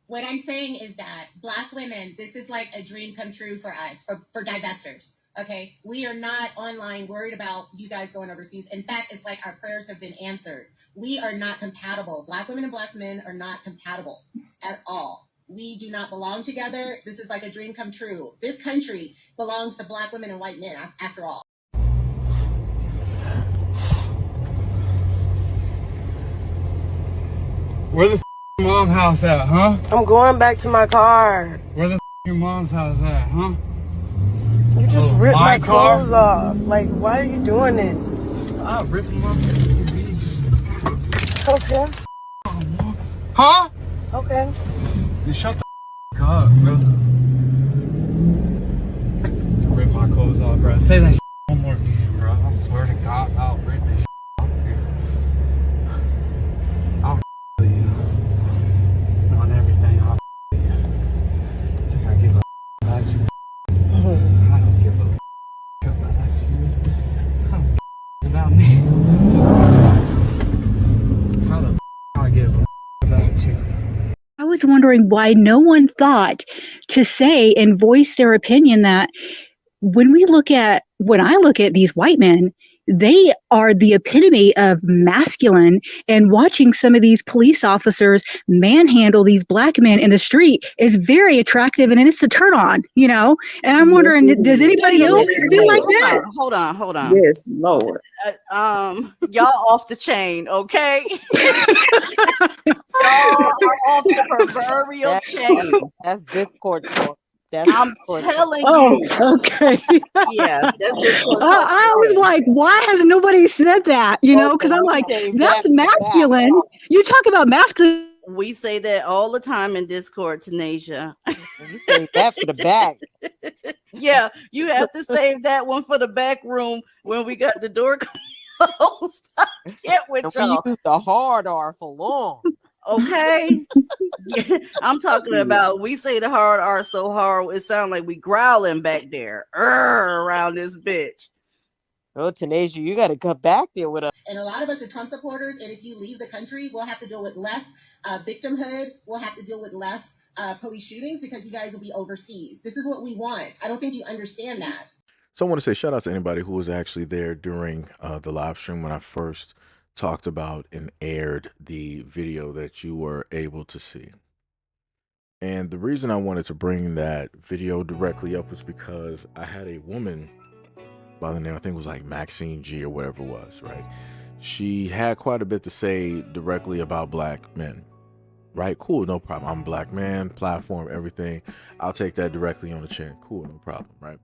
What I'm saying is that Black women, this is like a dream come true for us, for divestors. Okay, we are not online worried about you guys going overseas. In fact, it's like our prayers have been answered. We are not compatible. Black women and Black men are not compatible at all. We do not belong together. This is like a dream come true. This country belongs to Black women and white men, after all. Where the mom house at, huh? I'm going back to my car. Where the mom's house at, huh? You just ripped my car? clothes off. Like, why are you doing this? I ripped them off. Okay. Huh? Okay. You shut the up, bro. Rip my clothes off, bro. Say that one more time, bro. I swear to God, I'll rip this off here. I'll you on everything. I'll you. Think I give a about you? I don't give a about you. I don't about me. How the I give a about you? I was wondering why no one thought to say and voice their opinion that when I look at these white men, they are the epitome of masculine, and watching some of these police officers manhandle these Black men in the street is very attractive, and it's a turn on, and I'm wondering, does anybody else feel like that? Hold on. Yes, Lord. Y'all off the chain, okay? Y'all are off the proverbial chain. That's Discord talk. I'm telling Oh, you. okay. Yeah, that's Discord talk. I was like, why has nobody said that? Because I'm like, that's masculine. You talk about masculine. We say that all the time in Discord, Tanasia. You say that for the back. Yeah, you have to save that one for the back room when we got the door closed. I can't with y'all. We use the hard R for long. Okay. Yeah, I'm talking about, we say the hard R so hard, it sounds like we growling back there around this bitch. Oh, Tanasia, you got to come back there with us. And a lot of us are Trump supporters, and if you leave the country, we'll have to deal with less victimhood. We'll have to deal with less police shootings because you guys will be overseas. This is what we want. I don't think you understand that. So I want to say shout out to anybody who was actually there during the live stream when I first talked about and aired the video that you were able to see. And the reason I wanted to bring that video directly up was because I had a woman by the name, I think it was like Maxine G or whatever it was, right? She had quite a bit to say directly about Black men, right? Cool, no problem. I'm a Black man, platform, everything. I'll take that directly on the chin. Cool, no problem, right?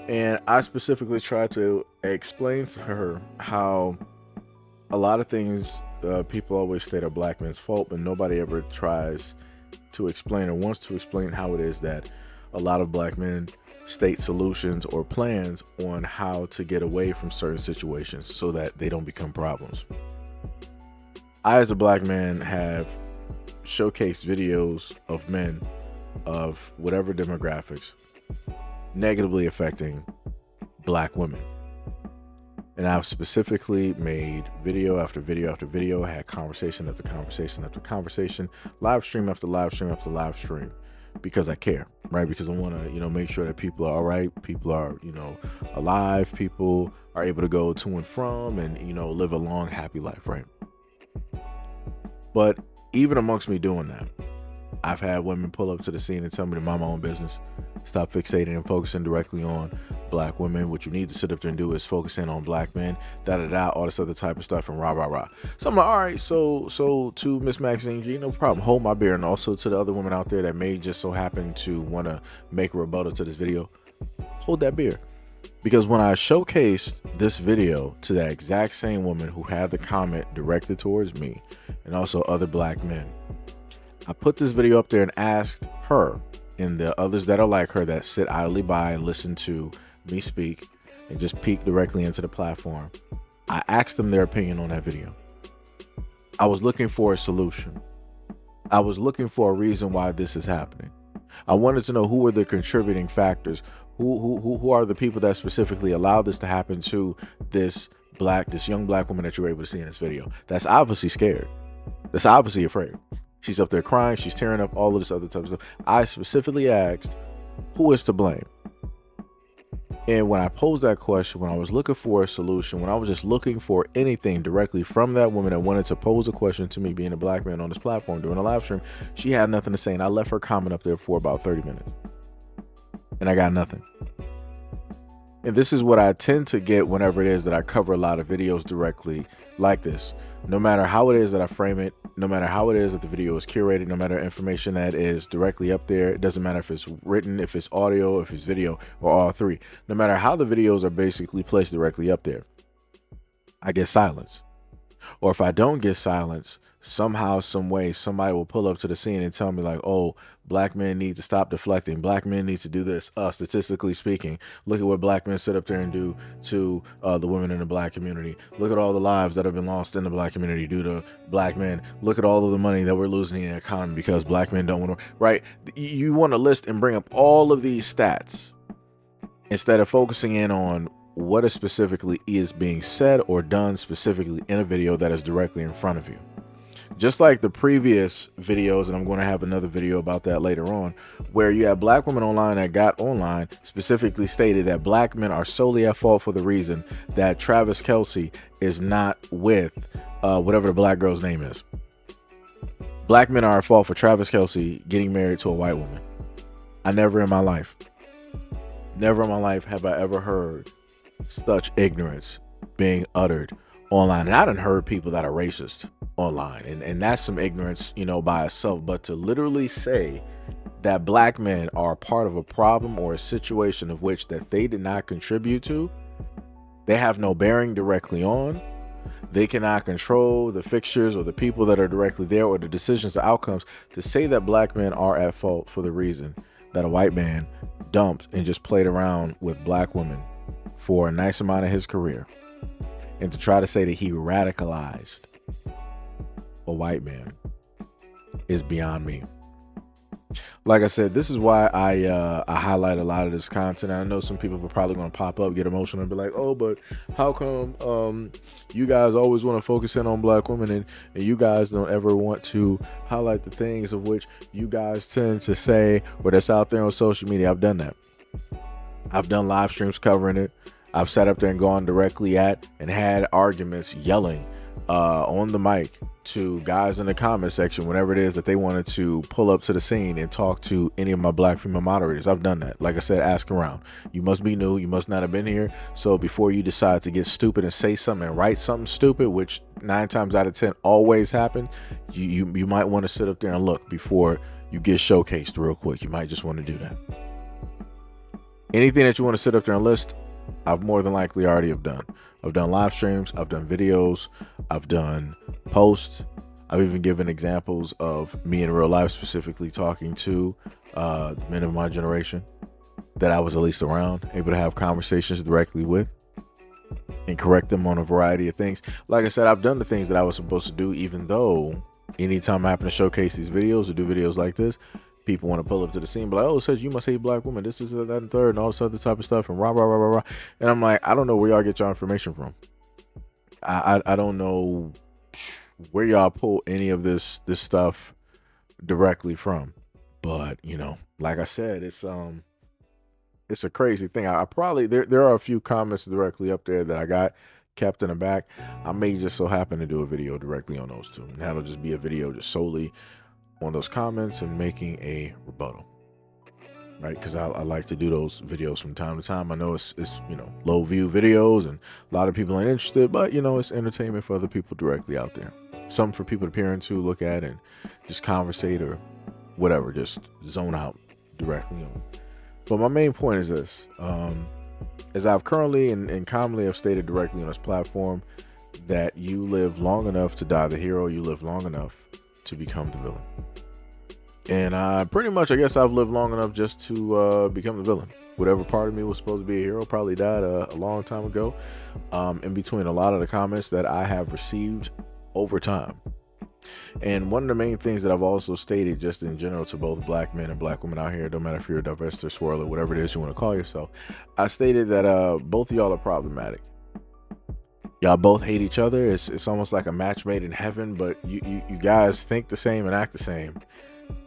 And I specifically tried to explain to her how a lot of things people always state are Black men's fault, but nobody ever tries to explain or wants to explain how it is that a lot of Black men state solutions or plans on how to get away from certain situations so that they don't become problems. I, as a Black man, have showcased videos of men of whatever demographics negatively affecting Black women. And I've specifically made video after video after video, had conversation after conversation after conversation, live stream after live stream after live stream, because I care, right? Because I want to, make sure that people are all right, people are, alive, people are able to go to and from and, live a long, happy life, right? But even amongst me doing that, I've had women pull up to the scene and tell me to mind my own business, stop fixating and focusing directly on Black women. What you need to sit up there and do is focus in on Black men, all this other type of stuff, and rah. So I'm like, all right, so to Miss Maxine G, no problem, hold my beer. And also to the other women out there that may just so happen to want to make a rebuttal to this video, hold that beer. Because when I showcased this video to that exact same woman who had the comment directed towards me and also other Black men, I put this video up there and asked her and the others that are like her that sit idly by and listen to me speak and just peek directly into the platform. I asked them their opinion on that video. I was looking for a solution. I was looking for a reason why this is happening. I wanted to know who were the contributing factors, who are the people that specifically allowed this to happen to this young Black woman that you were able to see in this video. That's obviously scared. That's obviously afraid. She's up there crying. She's tearing up, all of this other type of stuff. I specifically asked, who is to blame? And when I posed that question, when I was looking for a solution, when I was just looking for anything directly from that woman that wanted to pose a question to me, being a black man on this platform during a live stream, she had nothing to say. And I left her comment up there for about 30 minutes. And I got nothing. And this is what I tend to get whenever it is that I cover a lot of videos directly like this. No matter how it is that I frame it, no matter how it is that the video is curated, no matter information that is directly up there, it doesn't matter if it's written, if it's audio, if it's video, or all three. No matter how the videos are basically placed directly up there, I get silence. Or if I don't get silence, somehow, some way, somebody will pull up to the scene and tell me like, oh, black men need to stop deflecting. Black men need to do this. Statistically speaking, look at what black men sit up there and do to the women in the black community. Look at all the lives that have been lost in the black community due to black men. Look at all of the money that we're losing in the economy because black men don't want to, right? You want to list and bring up all of these stats instead of focusing in on what is specifically is being said or done specifically in a video that is directly in front of you. Just like the previous videos, and I'm going to have another video about that later on, where you have black women online that got online specifically stated that black men are solely at fault for the reason that Travis Kelce is not with whatever the black girl's name is. Black men are at fault for Travis Kelce getting married to a white woman. I never in my life have I ever heard such ignorance being uttered online. And I done heard people that are racist online, and that's some ignorance, you know, by itself. But to literally say that black men are part of a problem or a situation of which that they did not contribute to, they have no bearing directly on, they cannot control the fixtures or the people that are directly there or the decisions, the outcomes, to say that black men are at fault for the reason that a white man dumped and just played around with black women for a nice amount of his career, and to try to say that he radicalized a white man is beyond me. Like I said, this is why I highlight a lot of this content. I know some people are probably going to pop up, get emotional, and be like, oh, but how come you guys always want to focus in on black women and you guys don't ever want to highlight the things of which you guys tend to say or that's out there on social media? I've done that. I've done live streams covering it. I've sat up there and gone directly at and had arguments yelling on the mic to guys in the comment section whenever it is that they wanted to pull up to the scene and talk to any of my black female moderators. I've done that. Like I said, ask around. You must be new. You must not have been here. So before you decide to get stupid and say something and write something stupid, which 9 times out of 10 always happen, you might want to sit up there and look before you get showcased real quick. You might just want to do that. Anything that you want to sit up there and list, I've more than likely already have done. I've done live streams, I've done videos, I've done posts. I've even given examples of me in real life, specifically talking to men of my generation that I was at least around, able to have conversations directly with and correct them on a variety of things. Like I said, I've done the things that I was supposed to do, even though anytime I happen to showcase these videos or do videos like this, people want to pull up to the scene, but like, oh, it says you must hate black women, this is that and third, and all this other type of stuff, and rah rah rah rah rah. And I'm like, I don't know where y'all get your information from. I don't know where y'all pull any of this stuff directly from. But you know, like I said, it's a crazy thing. I probably there are a few comments directly up there that I got kept in the back. I may just so happen to do a video directly on those two, and that'll just be a video just solely on those comments and making a rebuttal, right? Because I like to do those videos from time to time. I know it's you know, low view videos and a lot of people ain't interested, but you know, it's entertainment for other people directly out there, something for people to peer into, look at, and just conversate or whatever, just zone out directly on. But my main point is this: as I've currently and commonly have stated directly on this platform, that you live long enough to die the hero, you live long enough to become the villain. And pretty much, I guess I've lived long enough just to become the villain. Whatever part of me was supposed to be a hero probably died a long time ago, in between a lot of the comments that I have received over time. And one of the main things that I've also stated just in general to both black men and black women out here, no matter if you're a divestor, swirler, whatever it is you want to call yourself, I stated that both of y'all are problematic. Y'all both hate each other. It's almost like a match made in heaven, but you guys think the same and act the same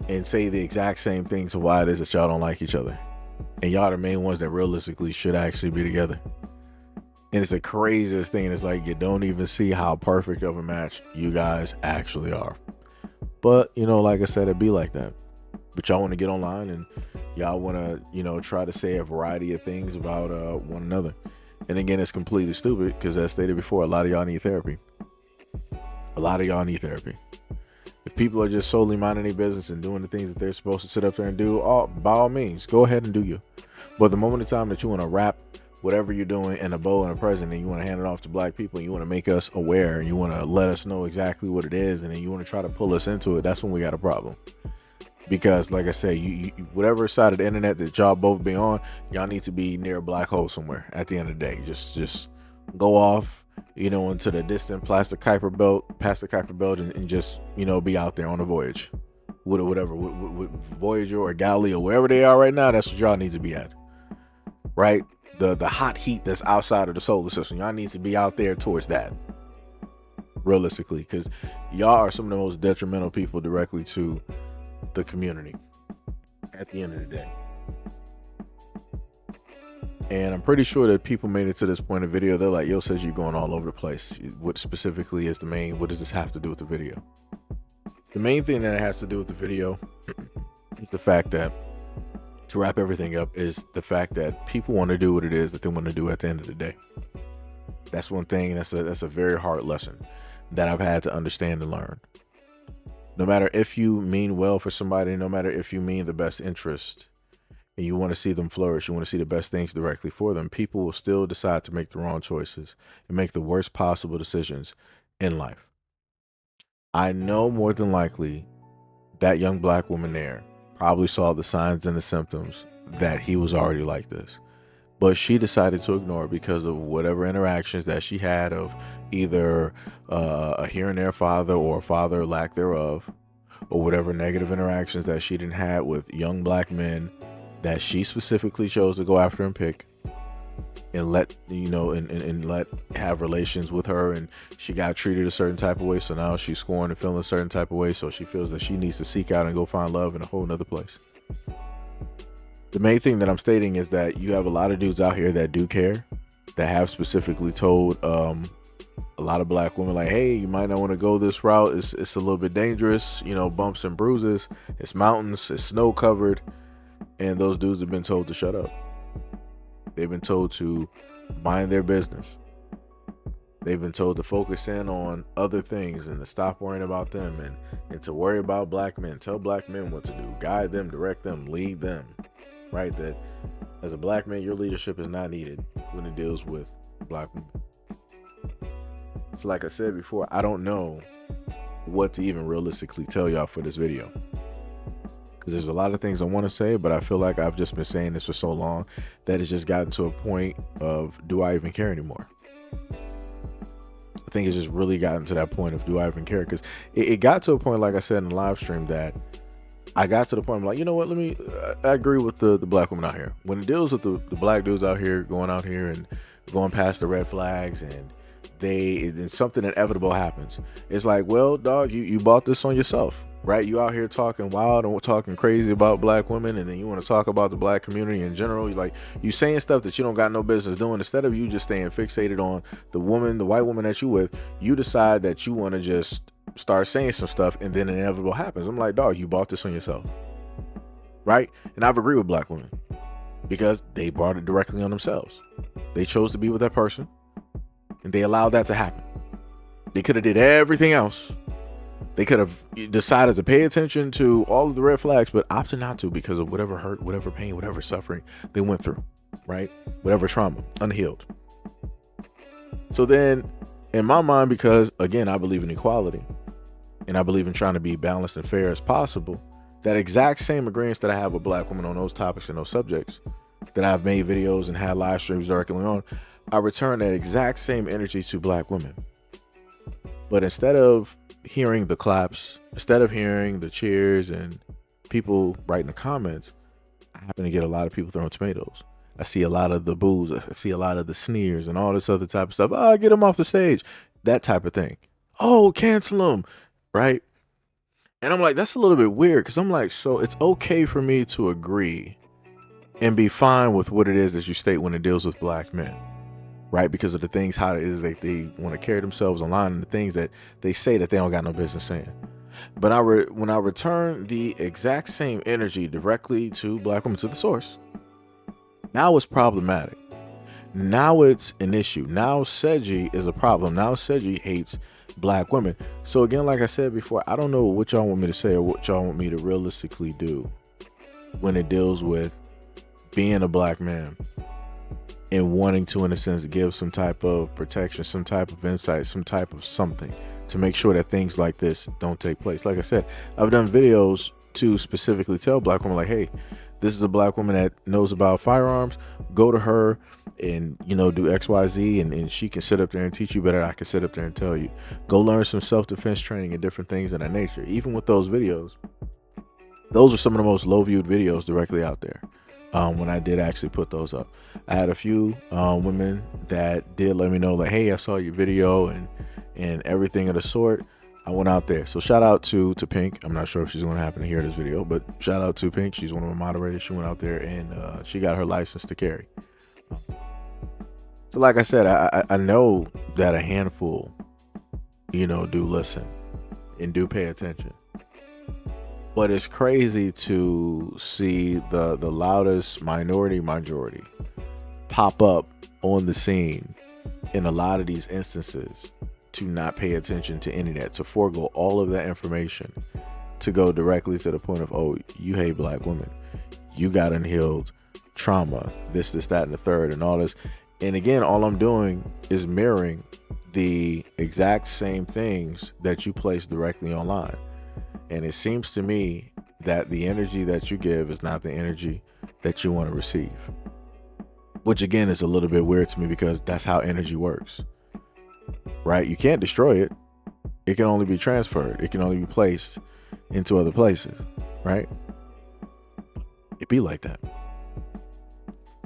and say the exact same things to why it is that y'all don't like each other. And y'all are the main ones that realistically should actually be together. And it's the craziest thing. It's like you don't even see how perfect of a match you guys actually are. But, you know, like I said, it'd be like that. But y'all want to get online and y'all want to, you know, try to say a variety of things about one another. And again, it's completely stupid because, as stated before, a lot of y'all need therapy. A lot of y'all need therapy. If people are just solely minding their business and doing the things that they're supposed to sit up there and do, by all means, go ahead and do you. But the moment in time that you want to wrap whatever you're doing in a bow and a present, and you want to hand it off to black people, and you want to make us aware, and you want to let us know exactly what it is, and then you want to try to pull us into it, that's when we got a problem. Because, like I say, you whatever side of the internet that y'all both be on, y'all need to be near a black hole somewhere at the end of the day. Just go off, you know, into the distant past the Kuiper Belt, and just, you know, be out there on a voyage. With Voyager or Galley or wherever they are right now, that's what y'all need to be at. Right? The hot heat that's outside of the solar system, y'all need to be out there towards that. Realistically, because y'all are some of the most detrimental people directly to the community at the end of the day. And I'm pretty sure that people made it to this point of video, they're like, yo, says you're going all over the place. What specifically is what does this have to do with the video? The main thing that it has to do with the video is the fact that, to wrap everything up, is the fact that people want to do what it is that they want to do at the end of the day. That's one thing, that's a very hard lesson that I've had to understand and learn. No matter if you mean well for somebody, no matter if you mean the best interest and you want to see them flourish, you want to see the best things directly for them, people will still decide to make the wrong choices and make the worst possible decisions in life. I know more than likely that young black woman there probably saw the signs and the symptoms that he was already like this. But she decided to ignore it because of whatever interactions that she had of either a here and there father or a father lack thereof, or whatever negative interactions that she didn't have with young black men that she specifically chose to go after and pick and let, you know, and let have relations with her, and she got treated a certain type of way, so now she's scorned and feeling a certain type of way, so she feels that she needs to seek out and go find love in a whole nother place. The main thing that I'm stating is that you have a lot of dudes out here that do care, that have specifically told a lot of black women, like, hey, you might not want to go this route, it's a little bit dangerous, you know, bumps and bruises, it's mountains, it's snow covered, and those dudes have been told to shut up. They've been told to mind their business. They've been told to focus in on other things and to stop worrying about them, and to worry about black men. Tell black men what to do, guide them, direct them, lead them. Right? That as a black man, your leadership is not needed when it deals with black women. So like I said before, I don't know what to even realistically tell y'all for this video, because there's a lot of things I want to say, but I feel like I've just been saying this for so long that it's just gotten to a point of, do I even care anymore? I think it's just really gotten to that point of, do I even care? Because it got to a point, like I said in the live stream, that I got to the point, I'm like, you know what, I agree with the black women out here. When it deals with the black dudes out here going out here and going past the red flags, and something inevitable happens, it's like, well, dog, you bought this on yourself, right? You out here talking wild and talking crazy about black women, and then you want to talk about the black community in general. You saying stuff that you don't got no business doing. Instead of you just staying fixated on the white woman that you with, you decide that you want to just start saying some stuff, and then inevitable happens. I'm like, dog, you bought this on yourself, right? And I've agreed with black women because they brought it directly on themselves. They chose to be with that person, and they allowed that to happen. They could have did everything else. They could have decided to pay attention to all of the red flags, but opted not to because of whatever hurt, whatever pain, whatever suffering they went through, right? Whatever trauma, unhealed. So then, in my mind, because again, I believe in equality, and I believe in trying to be balanced and fair as possible, that exact same agreements that I have with black women on those topics and those subjects, that I've made videos and had live streams directly on, I return that exact same energy to black women. But instead of hearing the claps, instead of hearing the cheers and people writing the comments, I happen to get a lot of people throwing tomatoes. I see a lot of the boos. I see a lot of the sneers and all this other type of stuff. Oh, get him off the stage. That type of thing. Oh, cancel him. Right? And I'm like, that's a little bit weird because I'm like, so it's okay for me to agree and be fine with what it is that you state when it deals with black men. Right? Because of the things, how it is that they want to carry themselves online and the things that they say that they don't got no business saying. But when I return the exact same energy directly to black women, to the source, now it's problematic. Now it's an issue. Now Seiji is a problem. Now Seiji hates black women. So again, like I said before, I don't know what y'all want me to say or what y'all want me to realistically do when it deals with being a black man and wanting to, in a sense, give some type of protection, some type of insight, some type of something to make sure that things like this don't take place. Like I said, I've done videos to specifically tell black women, like, hey, this is a black woman that knows about firearms. Go to her and, you know, do XYZ, and she can sit up there and teach you better than I can sit up there and tell you. Go learn some self-defense training and different things of that nature. Even with those videos, those are some of the most low-viewed videos directly out there. When I did actually put those up, I had a few women that did let me know, like, hey, I saw your video and everything of the sort. I went out there. So shout out to Pink. I'm not sure if she's going to happen to hear this video, but shout out to Pink. She's one of my moderators. She went out there and she got her license to carry. So like I said, I know that a handful, you know, do listen and do pay attention. But it's crazy to see the loudest minority majority pop up on the scene in a lot of these instances to not pay attention to any of that, to forego all of that information, to go directly to the point of, oh, you hate black women, you got unhealed trauma, this, that, and the third, and all this. And again, all I'm doing is mirroring the exact same things that you place directly online. And it seems to me that the energy that you give is not the energy that you want to receive. Which again is a little bit weird to me because that's how energy works. Right? You can't destroy it. It can only be transferred. It can only be placed into other places. Right? It be like that.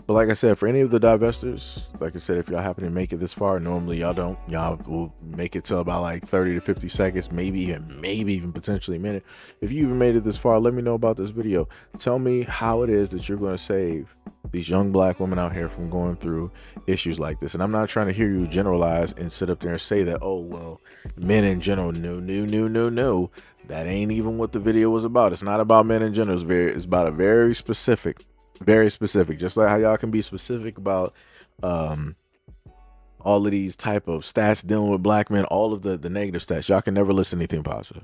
But like I said, for any of the divestors, like I said, if y'all happen to make it this far, normally y'all don't. Y'all will make it till about like 30 to 50 seconds, maybe even potentially a minute. If you even made it this far, let me know about this video. Tell me how it is that you're going to save these young black women out here from going through issues like this. And I'm not trying to hear you generalize and sit up there and say that, oh, well, men in general, no. That ain't even what the video was about. It's not about men in general. It's about a very specific, just like how y'all can be specific about all of these type of stats dealing with black men, all of the negative stats. Y'all can never list anything positive.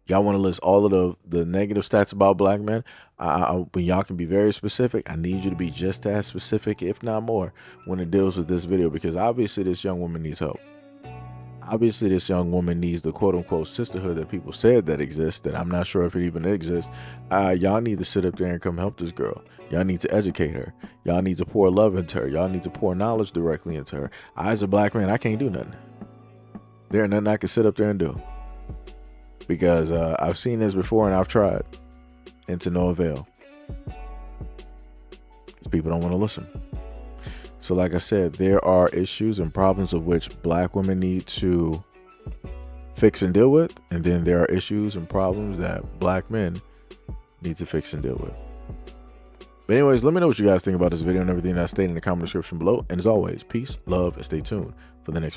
Y'all want to list all of the negative stats about black men. When y'all can be very specific, I need you to be just as specific, if not more, when it deals with this video, because obviously this young woman needs help. Obviously this young woman needs the quote-unquote sisterhood that people said that exists, that I'm not sure if it even exists. Y'all need to sit up there and come help this girl. Y'all need to educate her. Y'all need to pour love into her. Y'all need to pour knowledge directly into her. I, as a black man, I can't do nothing. There ain't nothing I can sit up there and do. Because I've seen this before and I've tried, and to no avail. Because people don't want to listen. So like I said, there are issues and problems of which black women need to fix and deal with. And then there are issues and problems that black men need to fix and deal with. But anyways, let me know what you guys think about this video and everything that I stated in the comment description below. And as always, peace, love, and stay tuned for the next video.